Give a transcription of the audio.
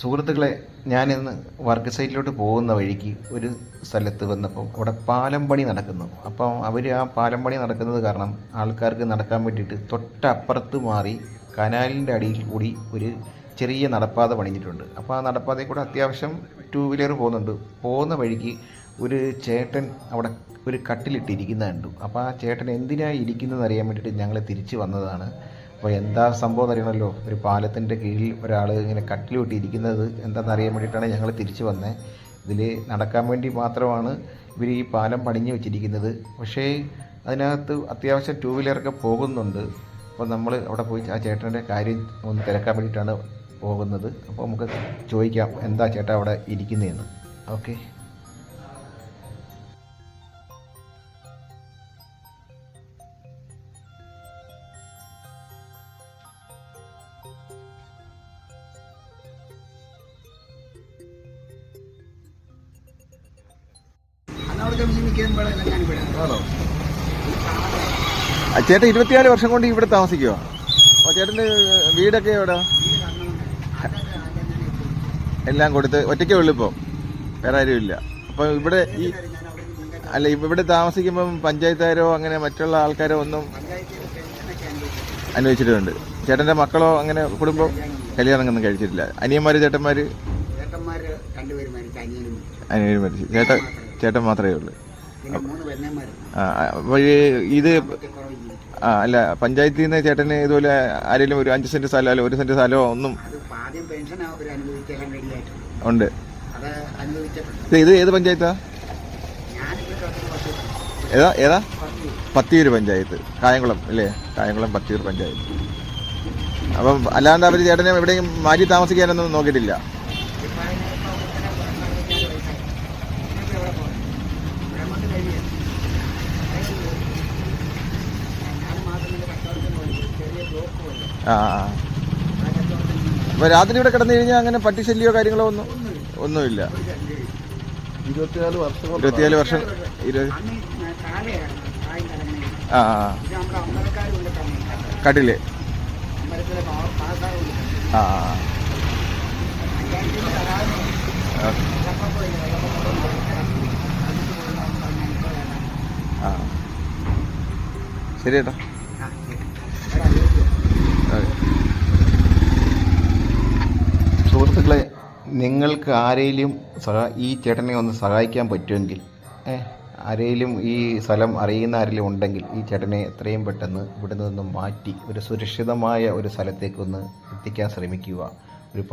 സുഹൃത്തുക്കളെ, ഞാനിന്ന് വർക്ക് സൈറ്റിലോട്ട് പോകുന്ന വഴിക്ക് ഒരു സ്ഥലത്ത് വന്നപ്പം അവിടെ പാലം പണി നടക്കുന്നു. അപ്പം അവർ ആ പാലം പണി നടക്കുന്നത് കാരണം ആൾക്കാർക്ക് നടക്കാൻ വേണ്ടിയിട്ട് തൊട്ടപ്പുറത്ത് മാറി കനാലിൻ്റെ അടിയിൽ കൂടി ഒരു ചെറിയ നടപ്പാത പണിഞ്ഞിട്ടുണ്ട്. അപ്പോൾ ആ നടപ്പാതയിൽ കൂടെ അത്യാവശ്യം ടൂ വീലർ പോകുന്നുണ്ട്. പോകുന്ന വഴിക്ക് ഒരു ചേട്ടൻ അവിടെ ഒരു കട്ടിലിട്ടിരിക്കുന്നത് കണ്ടു. അപ്പോൾ ആ ചേട്ടൻ എന്തിനാണ് ഇരിക്കുന്നതെന്ന് അറിയാൻ വേണ്ടിയിട്ട് ഞങ്ങൾ തിരിച്ച് വന്നതാണ്. അപ്പോൾ എന്താ സംഭവം അറിയണമല്ലോ, ഒരു പാലത്തിൻ്റെ കീഴിൽ ഒരാൾ ഇങ്ങനെ കട്ടിൽ ഇരിക്കുന്നത് എന്താണെന്ന് അറിയാൻ വേണ്ടിയിട്ടാണ് ഞങ്ങൾ തിരിച്ചു വന്നത്. ഇതിൽ നടക്കാൻ വേണ്ടി മാത്രമാണ് ഇവർ ഈ പാലം പണിഞ്ഞ് വെച്ചിരിക്കുന്നത്. പക്ഷേ അതിനകത്ത് അത്യാവശ്യം ടൂ വീലറൊക്കെ പോകുന്നുണ്ട്. അപ്പോൾ നമ്മൾ അവിടെ പോയി ആ ചേട്ടൻ്റെ കാര്യം ഒന്ന് തിരക്കാൻ വേണ്ടിയിട്ടാണ് പോകുന്നത്. അപ്പോൾ നമുക്ക് ചോദിക്കാം എന്താ ചേട്ടാ അവിടെ ഇരിക്കുന്നതെന്ന്. ഓക്കെ. ആണോ? ചേട്ടൻ 24 വർഷം കൊണ്ട് ഇവിടെ താമസിക്കുമോ? ചേട്ടൻ്റെ വീടൊക്കെ എവിടെ? എല്ലാം കൊടുത്ത് ഒറ്റയ്ക്കേ ഉള്ളൂ ഇപ്പോൾ, വേറെ ആരും ഇല്ല. അപ്പോൾ ഇവിടെ ഇവിടെ താമസിക്കുമ്പം പഞ്ചായത്തുകാരോ അങ്ങനെ മറ്റുള്ള ആൾക്കാരോ ഒന്നും അനുവദിച്ചിട്ടുണ്ട്? ചേട്ടൻ്റെ മക്കളോ അങ്ങനെ കുടുംബം കല്യാണം ഒന്നും കഴിച്ചിട്ടില്ല? അനിയന്മാർ ചേട്ടന്മാർ? അനിയനും മരിച്ചു. ചേട്ടൻ മാത്രമേ ഉള്ളൂ. അപ്പോൾ ഇത് അല്ല, പഞ്ചായത്തിൽ നിന്ന് ചേട്ടന് ഇതുപോലെ ആരെങ്കിലും ഒരു 5 സെന്റ് സ്ഥലമോ 1 സെന്റ് സ്ഥലമോ ഒന്നും ഉണ്ട്? ഇത് ഏത് പഞ്ചായത്താ? ഏതാ? പത്തിയൂർ പഞ്ചായത്ത്, കായംകുളം അല്ലേ? കായംകുളം പത്തിയൂർ പഞ്ചായത്ത്. അപ്പം അല്ലാണ്ട് അവർ ചേട്ടനെ എവിടെയും മാറ്റി താമസിക്കാനൊന്നും നോക്കിയിട്ടില്ല? അപ്പൊ രാത്രി ഇവിടെ കിടന്നു കഴിഞ്ഞാൽ അങ്ങനെ പട്ടിശല്യോ കാര്യങ്ങളോ ഒന്നുമില്ല? 24 വർഷം കട്ടില്. ശരി ചേട്ടാ. സുഹൃത്തുക്കളെ, നിങ്ങൾക്ക് ആരെയും ഈ ചേട്ടനെ ഒന്ന് സഹായിക്കാൻ പറ്റുമെങ്കിൽ, ആരെയും ഈ സ്ഥലം അറിയുന്ന ആരെങ്കിലും ഉണ്ടെങ്കിൽ ഈ ചേട്ടനെ എത്രയും പെട്ടെന്ന് ഇവിടെ നിന്ന് മാറ്റി ഒരു സുരക്ഷിതമായ ഒരു സ്ഥലത്തേക്കൊന്ന് എത്തിക്കാൻ ശ്രമിക്കുക. ഒരു